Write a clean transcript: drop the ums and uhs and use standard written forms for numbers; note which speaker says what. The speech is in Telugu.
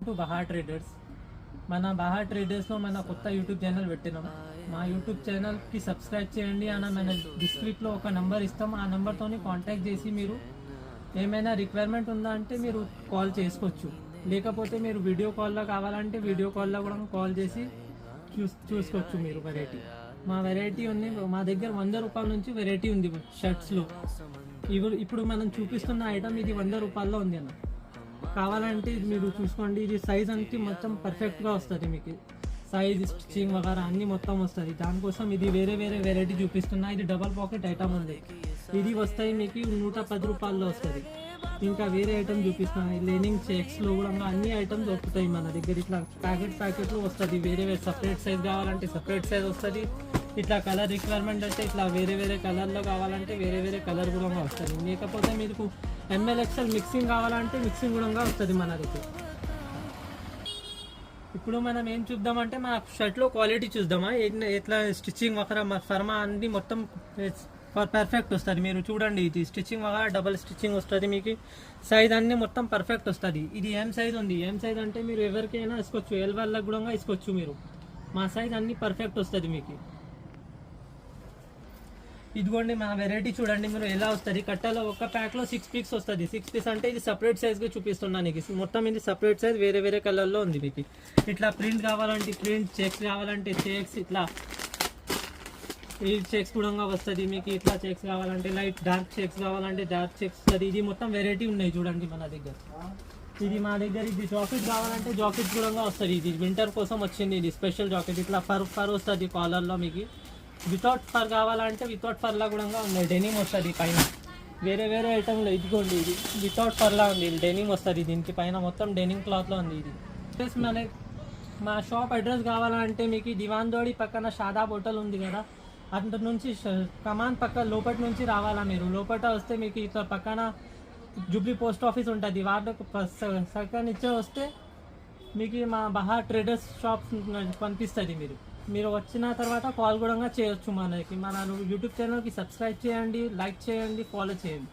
Speaker 1: To బహా traders. మన బహా ట్రేడర్స్లో మన కొత్త యూట్యూబ్ ఛానల్ పెట్టినాం. మా యూట్యూబ్ ఛానల్కి సబ్స్క్రైబ్ చేయండి అన్న మన డిస్క్రిప్ట్లో ఒక నెంబర్ ఇస్తాం. ఆ నెంబర్తో కాంటాక్ట్ చేసి మీరు ఏమైనా రిక్వైర్మెంట్ ఉందా అంటే మీరు కాల్ చేసుకోవచ్చు. లేకపోతే మీరు వీడియో కాల్లో కావాలంటే వీడియో కాల్లో కూడా కాల్ చేసి చూసుకోవచ్చు మీరు వెరైటీ. మా వెరైటీ ఉంది, మా దగ్గర 100 రూపాయల నుంచి వెరైటీ ఉంది షర్ట్స్లో. ఇప్పుడు మనం చూపిస్తున్న ఐటమ్ ఇది 100 రూపాయల్లో ఉంది అన్న. కావాలంటే ఇది మీరు చూసుకోండి. ఇది సైజ్ అంటే మొత్తం పర్ఫెక్ట్గా వస్తుంది మీకు. సైజ్ స్టిచ్చింగ్ వగేరా అన్నీ మొత్తం వస్తుంది. దానికోసం ఇది వేరే వెరైటీ చూపిస్తున్నా. ఇది డబల్ పాకెట్ ఐటమ్ ఉంది. ఇది వస్తాయి మీకు 110 రూపాయల్లో వస్తుంది. ఇంకా వేరే ఐటమ్ చూపిస్తున్నాయి. లెనింగ్ చెక్స్లో కూడా అన్ని ఐటమ్స్ దొరుకుతాయి మన దగ్గర. ఇట్లా ప్యాకెట్లు వస్తుంది. వేరే సపరేట్ సైజ్ కావాలంటే సపరేట్ సైజ్ వస్తుంది. ఇట్లా కలర్ రిక్వైర్మెంట్ అంటే ఇట్లా వేరే కలర్లో కావాలంటే వేరే కలర్ కూడా వస్తుంది. లేకపోతే మీకు ML XL మిక్సింగ్ కావాలంటే మిక్సింగ్ కూడా వస్తుంది మన దగ్గర. ఇప్పుడు మనం ఏం చూద్దామంటే మన షర్ట్లో క్వాలిటీ చూద్దామా, ఎట్లా స్టిచ్చింగ్ వగేరా ఫర్మా అన్ని మొత్తం పర్ఫెక్ట్ వస్తుంది. మీరు చూడండి, ఇది స్టిచ్చింగ్ వగేరా డబల్ స్టిచ్చింగ్ వస్తుంది మీకు. సైజ్ అన్నీ మొత్తం పర్ఫెక్ట్ వస్తుంది. ఇది ఏం సైజ్ ఉంది, ఏం సైజ్ అంటే మీరు ఎవరికైనా ఇసుకోవచ్చు, L వాళ్ళకి కూడా ఇసుకోవచ్చు మీరు. మా సైజ్ అన్నీ పర్ఫెక్ట్ వస్తుంది మీకు. ఇదిగోండి మన వెరైటీ చూడండి మీరు ఎలా వస్తుంది. కట్టలో ఒక ప్యాక్లో 6 పీస్ వస్తుంది. 6 పీస్ అంటే ఇది సపరేట్ సైజ్గా చూపిస్తున్నాను నీకు. మొత్తం ఇది సపరేట్ సైజ్ వేరే కలర్లో ఉంది మీకు. ఇట్లా ప్రింట్ కావాలంటే ప్రింట్, చెక్స్ కావాలంటే చెక్స్, ఇట్లా ఈ చెక్స్ కూడా వస్తుంది మీకు. ఇట్లా చెక్స్ కావాలంటే లైట్ డార్క్ చెక్స్ కావాలంటే డార్క్ చెక్స్ వస్తుంది. ఇది మొత్తం వెరైటీ ఉన్నాయి చూడండి మన దగ్గర. ఇది మా దగ్గర ఇది జాకెట్ కావాలంటే జాకెట్ కూడా వస్తుంది. ఇది వింటర్ కోసం వచ్చింది. ఇది స్పెషల్ జాకెట్. ఇట్లా ఫర్ వస్తుంది కాలర్లో మీకు. వితౌట్ ఫర్ కావాలంటే వితౌట్ ఫర్లా కూడా ఉన్నాయి. డెనిమ్ వస్తుంది పైన. వేరే ఐటమ్లో ఇదిగోండి, ఇది వితౌట్ ఫర్లా ఉంది. డెనిమ్ వస్తుంది దీనికి పైన మొత్తం డెనిమ్ క్లాత్లో ఉంది. ఇది ప్లస్ మా షాప్ అడ్రస్ కావాలంటే మీకు దివాన్దోడి పక్కన షాదాబ్ హోటల్ ఉంది కదా, అంత నుంచి కమాన్ పక్క లోపటి నుంచి రావాలా మీరు. లోపల వస్తే మీకు ఇట్లా పక్కన జూబ్లీ పోస్ట్ ఆఫీస్ ఉంటుంది. వాళ్ళకు సర్కల్ ఇచ్చే వస్తే మీకు మా బహా ట్రేడర్స్ షాప్ కనిపిస్తుంది. మీరు వచ్చిన తర్వాత కాల్ కూడా చేయొచ్చు మనకి. మన యూట్యూబ్ ఛానల్కి సబ్స్క్రైబ్ చేయండి, లైక్ చేయండి, ఫాలో చేయండి.